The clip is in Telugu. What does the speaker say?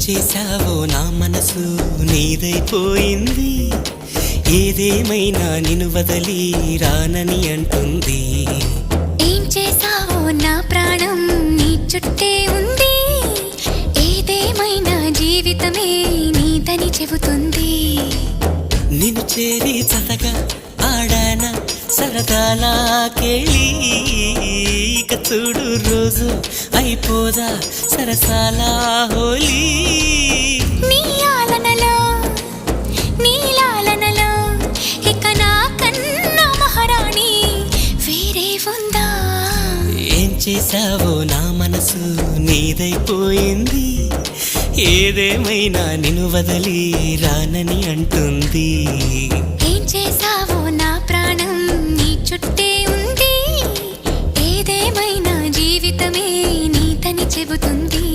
చేశావో నా మనసు నీదైపోయింది. ఏదేమైనా నిన్ను వదలి రానని అంటుంది. ఏం చేశావో నా ప్రాణం నీ చుట్టే ఉంది. ఏదేమైనా జీవితమే నీదని చెబుతుంది. నిన్ను చేరి చతగా ఆడాన సరదాలా కేళి. ఇక చూడు రోజు అయిపోదా సరసాల హోలీ. నీ ఆలనలో నీ లాలనలో ఇక నా కన్నా మహారాణి వేరే ఉందా? ఏం చేశావో నా మనసు నీదైపోయింది. ఏదేమైనా నిన్ను వదలి రానని అంటుంది. ఏం చేశావో నా ప్రాణం నీ చుట్టే ఉంది. ఏదేమైనా జీవితమే నీదని చెబుతుంది.